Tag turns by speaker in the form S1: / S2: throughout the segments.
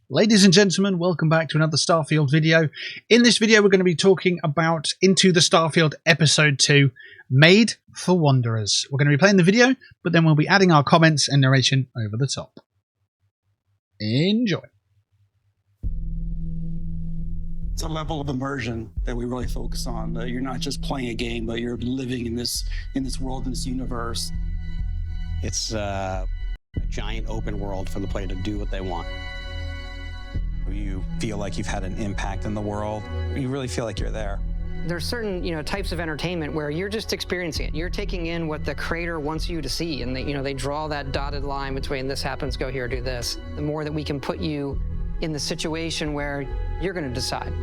S1: Ladies and gentlemen, welcome back to another Starfield video. In this video, we're going to be talking about Into the Starfield Episode 2, Made for Wanderers. We're going to be playing the video, but then we'll be adding our comments and narration over the top. Enjoy.
S2: It's a level of immersion that we really focus on. You're not just playing a game, but you're living in this world, in this universe.
S3: It's a giant open world for the player to do what they want.
S4: You feel like you've had an impact in the world. You really feel like you're there.
S5: There's certain, types of entertainment where you're just experiencing it. You're taking in what the creator wants you to see, and they draw that dotted line between this happens, go here, do this. The more that we can put you in the situation where you're going to decide.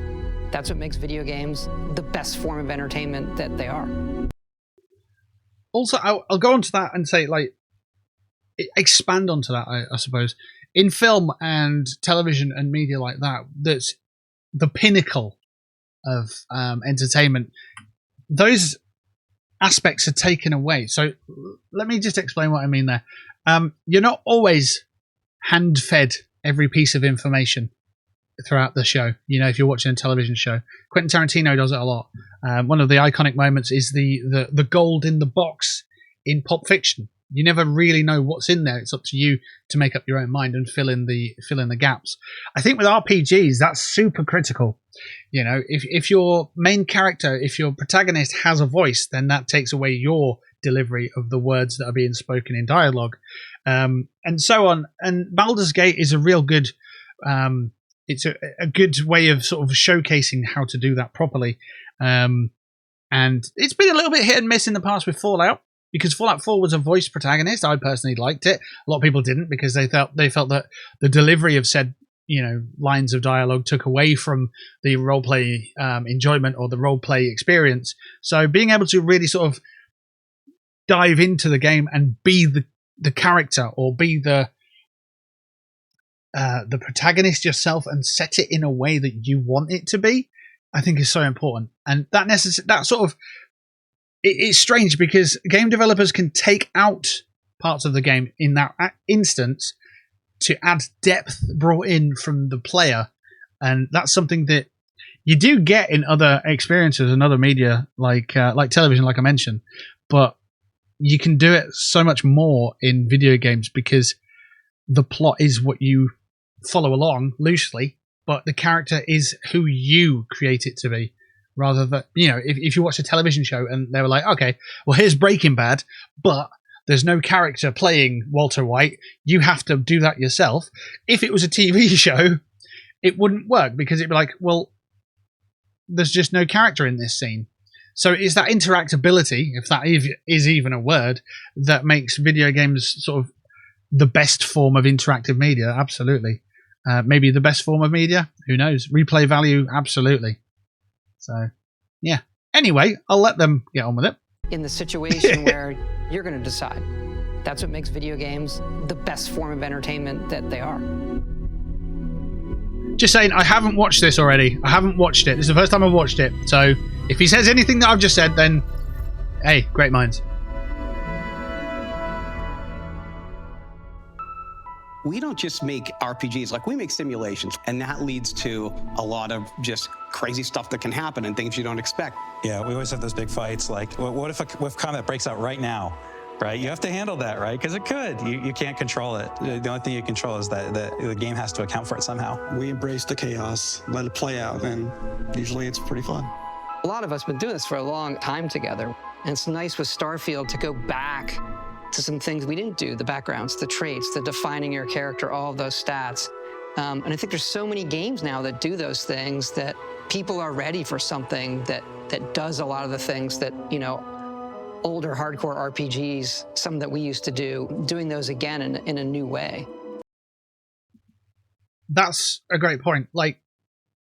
S5: That's what makes video games the best form of entertainment that they are.
S1: Also, I'll go on to that and say, expand onto that, I suppose. In film and television and media like that, that's the pinnacle of entertainment. Those aspects are taken away. So let me just explain what I mean there. You're not always hand-fed every piece of information throughout the show. If you're watching a television show, Quentin Tarantino does it a lot. One of the iconic moments is the gold in the box in Pulp Fiction. You never really know what's in there. It's up to you to make up your own mind and fill in the gaps. I think with RPGs, that's super critical. If your main character, if your protagonist has a voice, then that takes away your delivery of the words that are being spoken in dialogue, and so on. And Baldur's Gate is a real good. It's a good way of sort of showcasing how to do that properly. And it's been a little bit hit and miss in the past with Fallout. Because Fallout 4 was a voice protagonist. I personally liked it. A lot of people didn't because they felt that the delivery of said lines of dialogue took away from the roleplay enjoyment or the roleplay experience. So being able to really sort of dive into the game and be the character or be the protagonist yourself and set it in a way that you want it to be, I think is so important. And that sort of it's strange because game developers can take out parts of the game in that instance to add depth brought in from the player. And that's something that you do get in other experiences and other media like television, like I mentioned. But you can do it so much more in video games because the plot is what you follow along loosely, but the character is who you create it to be. Rather than, if you watch a television show and they were like, okay, well, here's Breaking Bad, but there's no character playing Walter White. You have to do that yourself. If it was a TV show, it wouldn't work because it'd be like, well, there's just no character in this scene. So it's that interactability, if that is even a word, that makes video games sort of the best form of interactive media. Absolutely. Maybe the best form of media. Who knows? Replay value. Absolutely. So, yeah. Anyway, I'll let them get on with it.
S5: In the situation where you're going to decide. That's what makes video games the best form of entertainment that they are.
S1: Just saying, I haven't watched this already. I haven't watched it. This is the first time I've watched it. So, if he says anything that I've just said, then, hey, great minds.
S3: We don't just make RPGs, we make simulations, and that leads to a lot of just crazy stuff that can happen and things you don't expect.
S4: Yeah, we always have those big fights, what if combat breaks out right now, right? You have to handle that, right? Because it could. You can't control it. The only thing you control is that the game has to account for it somehow.
S2: We embrace the chaos, let it play out, and usually it's pretty fun.
S5: A lot of us have been doing this for a long time together, and it's nice with Starfield to go back to some things we didn't do, the backgrounds, the traits, the defining your character, all of those stats. And I think there's so many games now that do those things that people are ready for something that does a lot of the things that, older hardcore RPGs, some that we used to do, doing those again in a new way.
S1: That's a great point.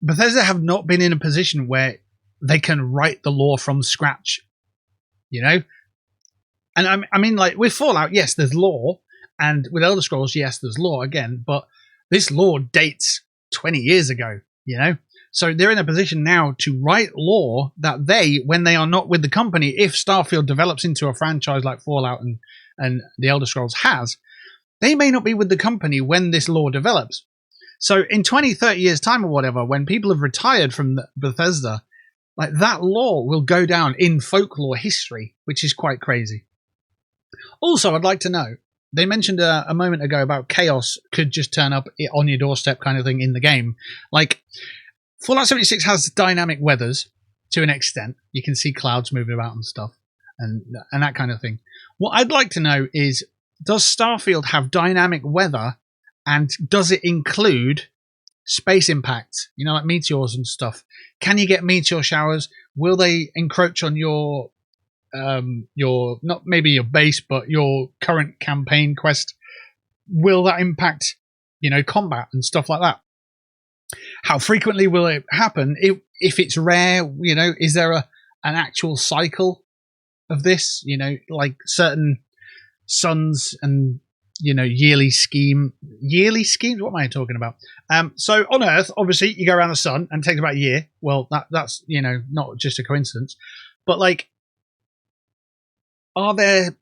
S1: Bethesda have not been in a position where they can write the lore from scratch, And I mean, with Fallout, yes, there's lore, and with Elder Scrolls, yes, there's lore again, but this lore dates 20 years ago, So they're in a position now to write lore that they, when they are not with the company, if Starfield develops into a franchise like Fallout and the Elder Scrolls has, they may not be with the company when this lore develops. So in 20, 30 years time or whatever, when people have retired from Bethesda, like that lore will go down in folklore history, which is quite crazy. Also, I'd like to know, they mentioned a moment ago about chaos could just turn up on your doorstep kind of thing in the game. Like, Fallout 76 has dynamic weathers to an extent. You can see clouds moving about and stuff and that kind of thing. What I'd like to know is, does Starfield have dynamic weather, and does it include space impacts? You know, like meteors and stuff. Can you get meteor showers? Will they encroach on your not maybe your base, but your current campaign quest? Will that impact, you know, combat and stuff like that? How frequently will it happen? If it's rare, you know, is there an actual cycle of this? You know, like certain suns and, you know, yearly schemes. What am I talking about? So on Earth, obviously, you go around the sun and it takes about a year. Well, that's, you know, not just a coincidence, but like, are there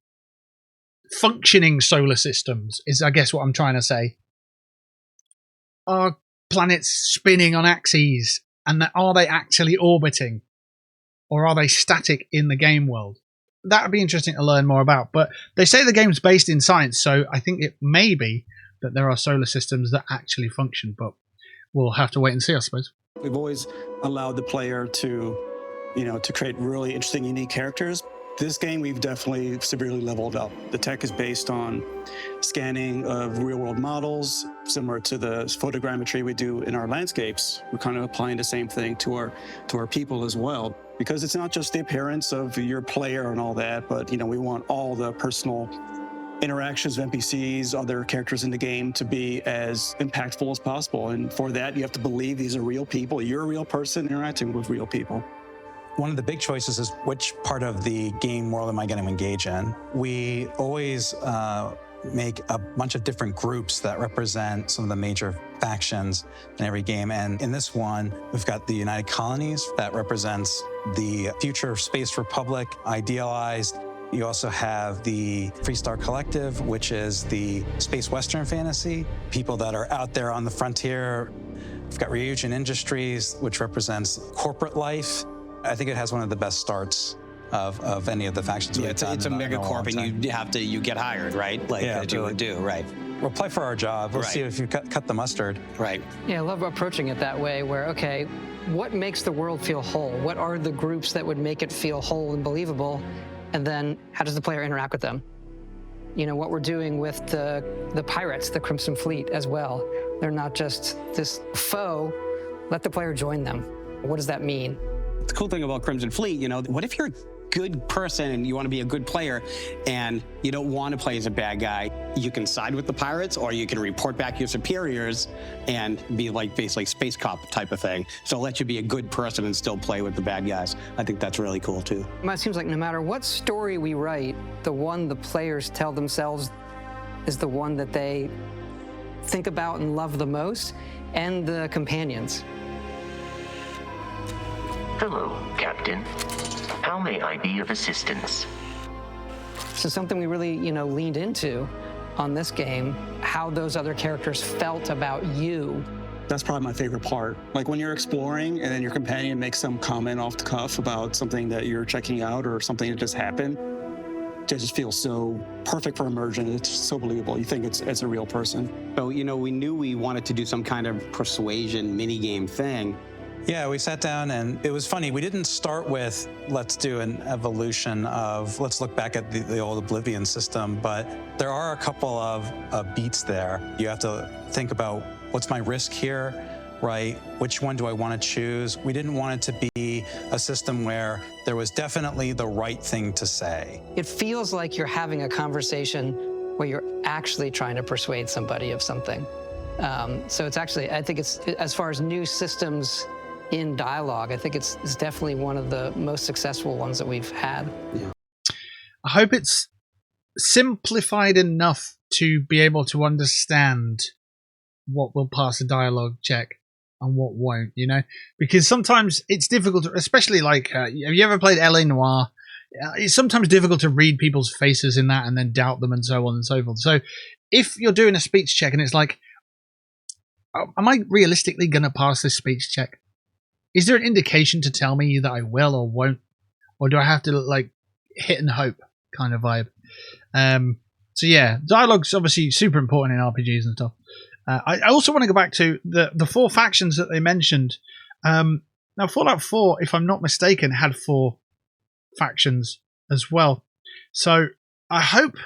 S1: functioning solar systems? Is, I guess, what I'm trying to say. Are planets spinning on axes, and are they actually orbiting, or are they static in the game world? That would be interesting to learn more about. But they say the game's based in science, so I think it may be that there are solar systems that actually function, but we'll have to wait and see, I suppose.
S2: We've always allowed the player to, you know, to create really interesting, unique characters. This game, we've definitely severely leveled up. The tech is based on scanning of real-world models, similar to the photogrammetry we do in our landscapes. We're kind of applying the same thing to our people as well, because it's not just the appearance of your player and all that, but, you know, we want all the personal interactions of NPCs, other characters in the game, to be as impactful as possible. And for that, you have to believe these are real people. You're a real person interacting with real people.
S4: One of the big choices is which part of the game world am I going to engage in. We always make a bunch of different groups that represent some of the major factions in every game. And in this one, we've got the United Colonies that represents the future space republic idealized. You also have the Freestar Collective, which is the space Western fantasy, people that are out there on the frontier. We've got Ryujin Industries, which represents corporate life. I think it has one of the best starts of any of the factions we've done.
S3: It's a megacorp, and you get hired, right? Like,
S4: yeah,
S3: you would do, right?
S4: We'll play for our job. We'll see if you cut the mustard.
S3: Right.
S5: Yeah, I love approaching it that way, where, okay, what makes the world feel whole? What are the groups that would make it feel whole and believable? And then how does the player interact with them? You know, what we're doing with the pirates, the Crimson Fleet as well. They're not just this foe. Let the player join them. What does that mean?
S3: The cool thing about Crimson Fleet, you know, what if you're a good person and you want to be a good player and you don't want to play as a bad guy? You can side with the pirates, or you can report back your superiors and be like basically space cop type of thing. So let you be a good person and still play with the bad guys. I think that's really cool too.
S5: It seems like no matter what story we write, the one the players tell themselves is the one that they think about and love the most, and the companions.
S6: Hello, Captain. How may I be of assistance?
S5: So something we really, you know, leaned into on this game, how those other characters felt about you.
S2: That's probably my favorite part. Like when you're exploring and then your companion makes some comment off the cuff about something that you're checking out or something that just happened. It just feels so perfect for immersion. It's so believable. You think it's a real person.
S3: So, you know, we knew we wanted to do some kind of persuasion minigame thing.
S4: Yeah, we sat down and it was funny. We didn't start with, let's do an evolution of, let's look back at the old Oblivion system, but there are a couple of beats there. You have to think about, what's my risk here, right? Which one do I want to choose? We didn't want it to be a system where there was definitely the right thing to say.
S5: It feels like you're having a conversation where you're actually trying to persuade somebody of something. So it's actually, I think it's, as far as new systems in dialogue, I think it's definitely one of the most successful ones that we've had.
S3: Yeah.
S1: I hope it's simplified enough to be able to understand what will pass a dialogue check and what won't, you know? Because sometimes it's difficult, especially like, have you ever played L.A. Noire? It's sometimes difficult to read people's faces in that and then doubt them and so on and so forth. So if you're doing a speech check and it's like, am I realistically going to pass this speech check? Is there an indication to tell me that I will or won't? Or do I have to, like, hit and hope kind of vibe? So yeah, dialogue's obviously super important in RPGs and stuff. I also want to go back to the 4 factions that they mentioned. Now, Fallout 4, if I'm not mistaken, had 4 factions as well. So I hope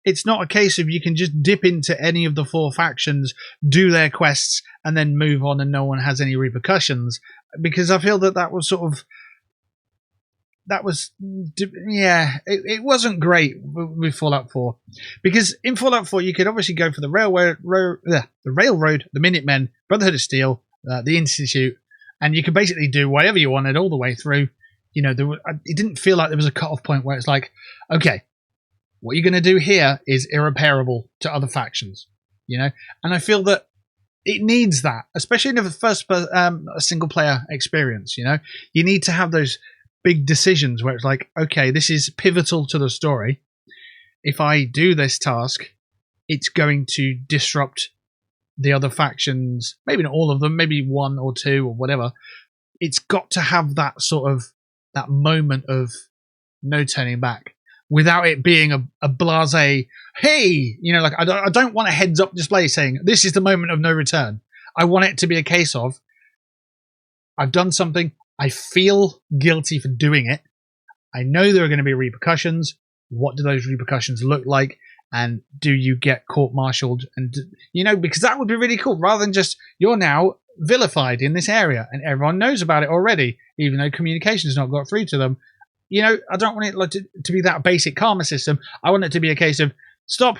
S1: it's not a case of you can just dip into any of the 4 factions, do their quests, and then move on and no one has any repercussions. Because I feel that was sort of... it wasn't great with Fallout 4. Because in Fallout 4, you could obviously go for the railroad, the Minutemen, Brotherhood of Steel, the Institute, and you could basically do whatever you wanted all the way through. You know, it didn't feel like there was a cut-off point where it's like, okay, what you're going to do here is irreparable to other factions, you know? And I feel that it needs that, especially in the first single-player experience, you know? You need to have those big decisions where it's like, okay, this is pivotal to the story. If I do this task, it's going to disrupt the other factions, maybe not all of them, maybe 1 or 2 or whatever. It's got to have that sort of, that moment of no turning back without it being a blasé, hey, you know, like I don't want a heads up display saying this is the moment of no return. I want it to be a case of, I've done something, I feel guilty for doing it, I know there are going to be repercussions. What do those repercussions look like? And do you get court-martialed? And, you know, because that would be really cool, rather than just, you're now vilified in this area and everyone knows about it already, even though communication's not got through to them. You know, I don't want it like to be that basic karma system. I want it to be a case of, stop,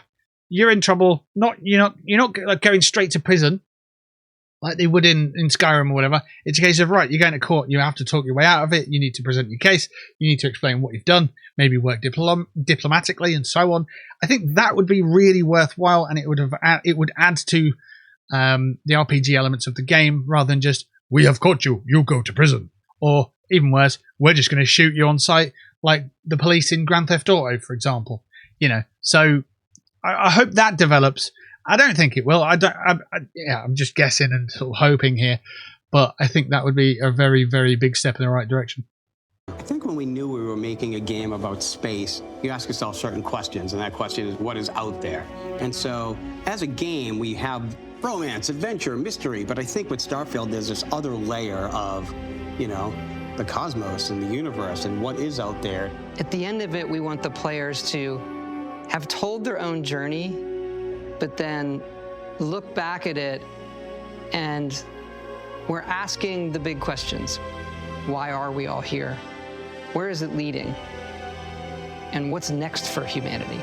S1: you're in trouble. You're not like going straight to prison like they would in Skyrim or whatever. It's a case of, right, you're going to court, you have to talk your way out of it, you need to present your case, you need to explain what you've done, maybe work diplomatically and so on. I think that would be really worthwhile, and it would add to the RPG elements of the game, rather than just, we have caught you, you go to prison. Or even worse, we're just going to shoot you on sight, like the police in Grand Theft Auto, for example. You know, so I hope that develops. I don't think it will. I'm just guessing and sort of hoping here, but I think that would be a very, very big step in the right direction.
S3: I think when we knew we were making a game about space, you ask yourself certain questions, and that question is, what is out there? And so, as a game, we have romance, adventure, mystery, but I think with Starfield, there's this other layer of, you know, the cosmos and the universe and what is out there.
S5: At the end of it, we want the players to have told their own journey, but then look back at it and we're asking the big questions. Why are we all here? Where is it leading? And what's next for humanity?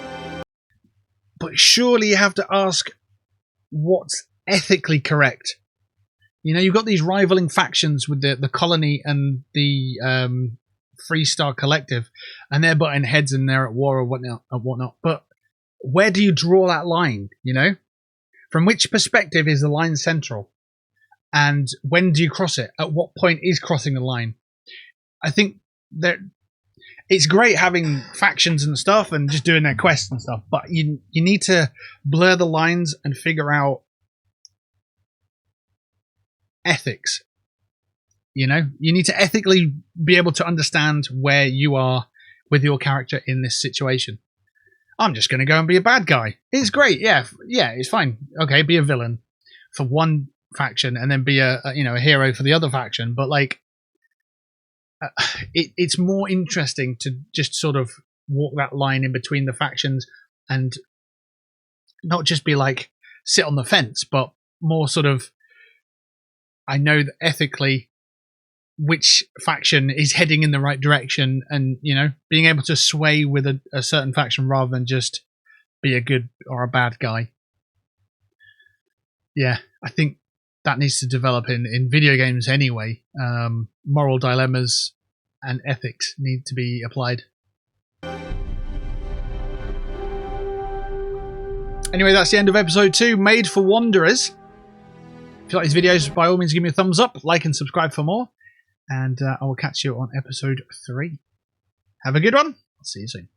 S1: But surely you have to ask what's ethically correct. You know, you've got these rivaling factions with the colony and the Freestar Collective, and they're butting heads and they're at war or whatnot. But where do you draw that line, you know? From which perspective is the line central? And when do you cross it? At what point is crossing the line? I think that it's great having factions and stuff and just doing their quests and stuff, but you need to blur the lines and figure out ethics. You know? You need to ethically be able to understand where you are with your character in this situation. I'm just going to go and be a bad guy. It's great, yeah, it's fine. Okay, be a villain for one faction and then be a hero for the other faction. But like, it's more interesting to just sort of walk that line in between the factions and not just be like sit on the fence, but more sort of, I know that ethically which faction is heading in the right direction, and, you know, being able to sway with a certain faction rather than just be a good or a bad guy. Yeah, I think that needs to develop in video games anyway. Moral dilemmas and ethics need to be applied. Anyway, that's the end of episode 2, Made for Wanderers. If you like these videos, by all means give me a thumbs up, like and subscribe for more. And I will catch you on episode 3. Have a good one. I'll see you soon.